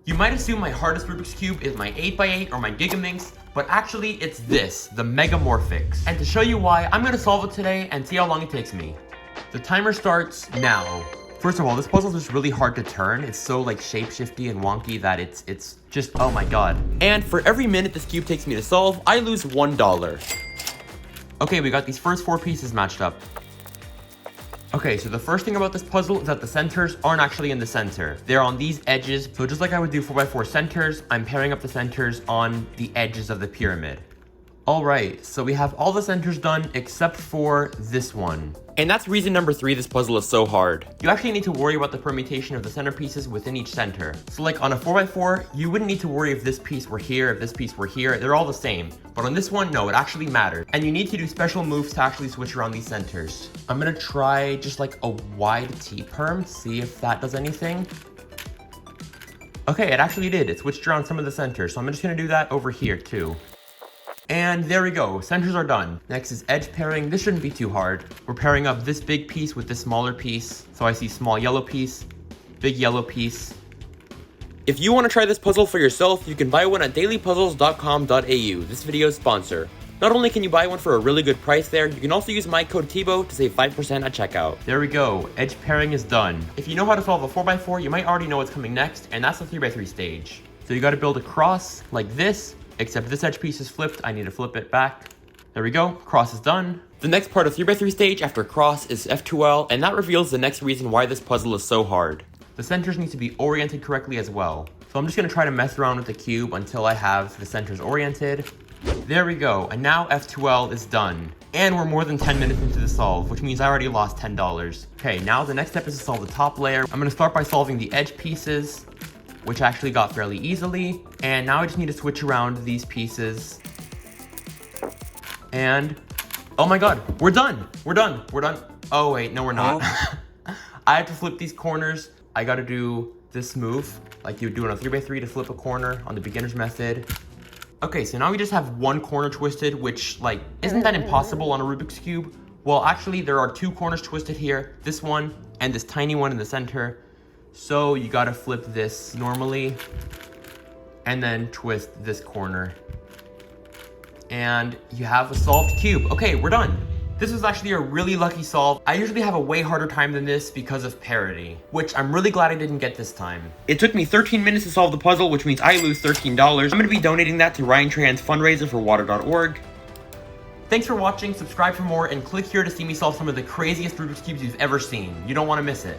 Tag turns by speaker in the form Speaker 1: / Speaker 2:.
Speaker 1: You might assume my hardest Rubik's Cube is my 8x8 or my Megamorphix, but actually it's this, the Megamorphix. And to show you why, I'm gonna solve it today and see how long it takes me. The timer starts now. First of all, this puzzle is just really hard to turn. It's so like shape-shifty and wonky that it's just, oh my god. And for every minute this cube takes me to solve, I lose $1. Okay, we got these first 4 pieces matched up. Okay, so the first thing about this puzzle is that the centers aren't actually in the center. They're on these edges. So just like I would do 4x4 centers, I'm pairing up the centers on the edges of the pyramid. All right, so we have all the centers done except for this one. And that's reason number 3 this puzzle is so hard. You actually need to worry about the permutation of the centerpieces within each center. So like on a 4x4, you wouldn't need to worry if this piece were here, if this piece were here, they're all the same. But on this one, no, it actually matters. And you need to do special moves to actually switch around these centers. I'm gonna try just like a wide T-perm, see if that does anything. Okay, it actually did. It switched around some of the centers. So I'm just gonna do that over here too. And there we go, centers are done. Next is edge pairing. This shouldn't be too hard. We're pairing up this big piece with this smaller piece. So I see small yellow piece, big yellow piece. If you want to try this puzzle for yourself, you can buy one at dailypuzzles.com.au, this video's sponsor. Not only can you buy one for a really good price there, you can also use my code TEBO to save 5% at checkout. There we go, edge pairing is done. If you know how to solve a 4x4, you might already know what's coming next, and that's the 3x3 stage. So you gotta build a cross like this, except this edge piece is flipped, I need to flip it back. There we go, cross is done. The next part of 3x3 stage after cross is F2L, and that reveals the next reason why this puzzle is so hard. The centers need to be oriented correctly as well. So I'm just gonna try to mess around with the cube until I have the centers oriented. There we go, and now F2L is done. And we're more than 10 minutes into the solve, which means I already lost $10. Okay, now the next step is to solve the top layer. I'm gonna start by solving the edge pieces, which actually got fairly easily. And now I just need to switch around these pieces. And, oh my god, we're done. We're done. Oh wait, no we're not. I have to flip these corners. I gotta do this move, like you would do on a 3x3 to flip a corner on the beginner's method. Okay, so now we just have one corner twisted, which like, isn't that impossible on a Rubik's Cube? Well, actually there are 2 corners twisted here, this one and this tiny one in the center. So you gotta flip this normally and then twist this corner. And you have a solved cube. Okay, we're done. This was actually a really lucky solve. I usually have a way harder time than this because of parity, which I'm really glad I didn't get this time. It took me 13 minutes to solve the puzzle, which means I lose $13. I'm gonna be donating that to Ryan Tran's fundraiser for water.org. Thanks for watching, subscribe for more, and click here to see me solve some of the craziest Rubik's Cubes you've ever seen. You don't wanna miss it.